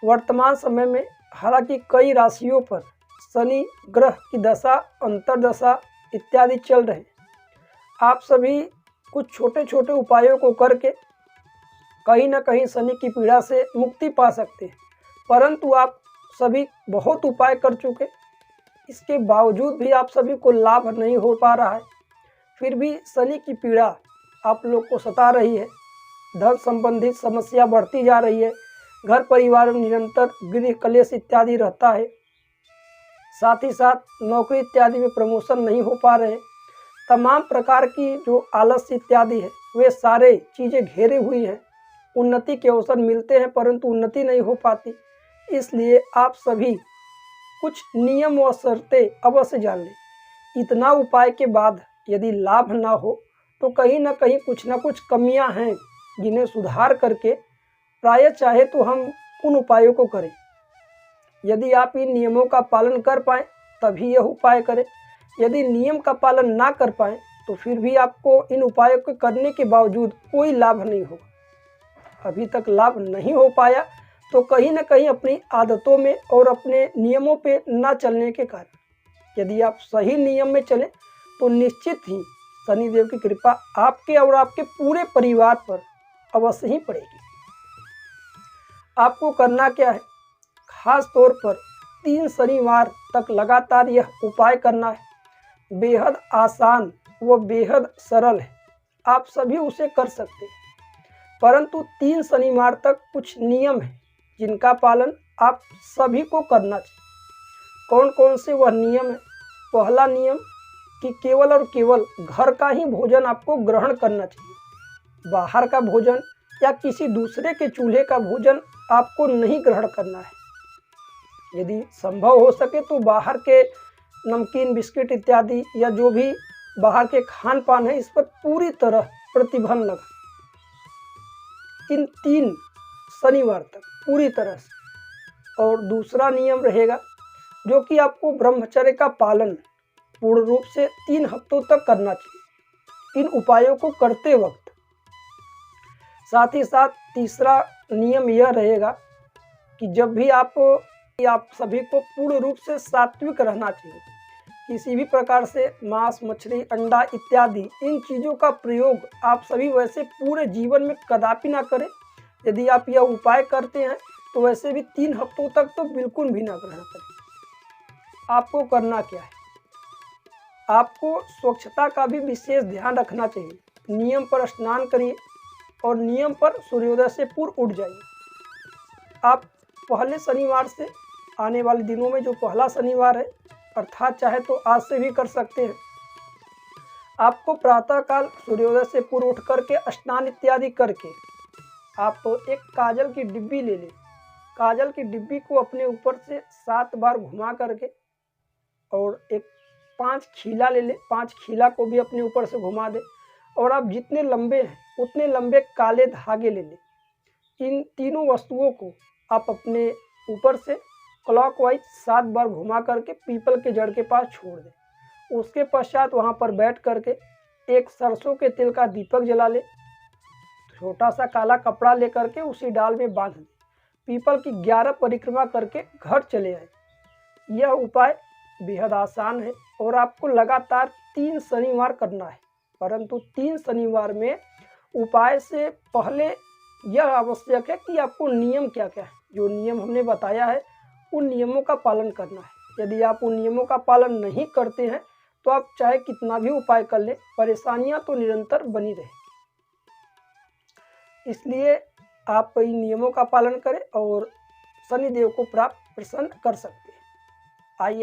वर्तमान समय में हालांकि कई राशियों पर शनि ग्रह की दशा, अंतर्दशा इत्यादि चल रहे हैं। आप सभी कुछ छोटे छोटे उपायों को करके कहीं ना कहीं शनि की पीड़ा से मुक्ति पा सकते हैं, परंतु आप सभी बहुत उपाय कर चुके, इसके बावजूद भी आप सभी को लाभ नहीं हो पा रहा है। फिर भी शनि की पीड़ा आप लोग को सता रही है, धन संबंधित समस्या बढ़ती जा रही है, घर परिवार में निरंतर गृह कलेश इत्यादि रहता है, साथ ही साथ नौकरी इत्यादि में प्रमोशन नहीं हो पा रहे, तमाम प्रकार की जो आलस्य इत्यादि है वे सारे चीज़ें घेरे हुई हैं। उन्नति के अवसर मिलते हैं परंतु उन्नति नहीं हो पाती। इसलिए आप सभी कुछ नियम व शर्तें अवश्य जान लें। इतना उपाय के बाद यदि लाभ ना हो तो कहीं ना कहीं कुछ ना कुछ कमियां हैं जिन्हें सुधार करके प्राय चाहे तो हम उन उपायों को करें। यदि आप इन नियमों का पालन कर पाएँ तभी यह उपाय करें। यदि नियम का पालन ना कर पाएँ तो फिर भी आपको इन उपायों को करने के बावजूद कोई लाभ नहीं होगा। अभी तक लाभ नहीं हो पाया तो कहीं ना कहीं अपनी आदतों में और अपने नियमों पे ना चलने के कारण। यदि आप सही नियम में चलें तो निश्चित ही शनिदेव की कृपा आपके और आपके पूरे परिवार पर अवश्य ही पड़ेगी। आपको करना क्या है, खास तौर पर 3 शनिवार तक लगातार यह उपाय करना है। बेहद आसान व बेहद सरल है, आप सभी उसे कर सकते हैं, परंतु 3 शनिवार तक कुछ नियम हैं जिनका पालन आप सभी को करना चाहिए। कौन कौन से वह नियम है? पहला नियम कि केवल और केवल घर का ही भोजन आपको ग्रहण करना चाहिए। बाहर का भोजन या किसी दूसरे के चूल्हे का भोजन आपको नहीं ग्रहण करना है। यदि संभव हो सके तो बाहर के नमकीन, बिस्किट इत्यादि या जो भी बाहर के खान पान है इस पर पूरी तरह प्रतिबंध लगा इन 3 शनिवार तक पूरी तरह से। और दूसरा नियम रहेगा जो कि आपको ब्रह्मचर्य का पालन पूर्ण रूप से 3 हफ्तों तक करना चाहिए इन उपायों को करते वक्त। साथ ही साथ तीसरा नियम यह रहेगा कि जब भी आप सभी को पूर्ण रूप से सात्विक रहना चाहिए। किसी भी प्रकार से मांस, मछली, अंडा इत्यादि इन चीज़ों का प्रयोग आप सभी वैसे पूरे जीवन में कदापि ना करें। यदि आप यह उपाय करते हैं तो वैसे भी 3 हफ्तों तक तो बिल्कुल भी ना ग्रहण करें। आपको करना क्या है, आपको स्वच्छता का भी विशेष ध्यान रखना चाहिए। नियम पर स्नान करिए और नियम पर सूर्योदय से पूर्व उठ जाइए। आप पहले शनिवार से आने वाले दिनों में जो पहला शनिवार है अर्थात चाहे तो आज से भी कर सकते हैं। आपको प्रातःकाल सूर्योदय से पूर्व उठ करके स्नान इत्यादि करके आप तो एक काजल की डिब्बी ले लें। काजल की डिब्बी को अपने ऊपर से 7 बार घुमा करके और एक 5 खीला ले लें। 5 खीला को भी अपने ऊपर से घुमा दें और आप जितने लंबे हैं उतने लंबे काले धागे ले लें। इन तीनों वस्तुओं को आप अपने ऊपर से क्लॉकवाइज 7 बार घुमा करके पीपल के जड़ के पास छोड़ दें। उसके पश्चात वहाँ पर बैठ करके एक सरसों के तेल का दीपक जला ले, छोटा सा काला कपड़ा लेकर के उसी डाल में बांध दें। पीपल की 11 परिक्रमा करके घर चले आए। यह उपाय बेहद आसान है और आपको लगातार 3 शनिवार करना है, परंतु 3 शनिवार में उपाय से पहले यह आवश्यक है कि आपको नियम क्या क्या है, जो नियम हमने बताया है उन नियमों का पालन करना है। यदि आप उन नियमों का पालन नहीं करते हैं तो आप चाहे कितना भी उपाय कर लें, परेशानियां तो निरंतर बनी रहे। इसलिए आप इन नियमों का पालन करें और शनिदेव को प्राप्त प्रसन्न कर सकते हैं। आइए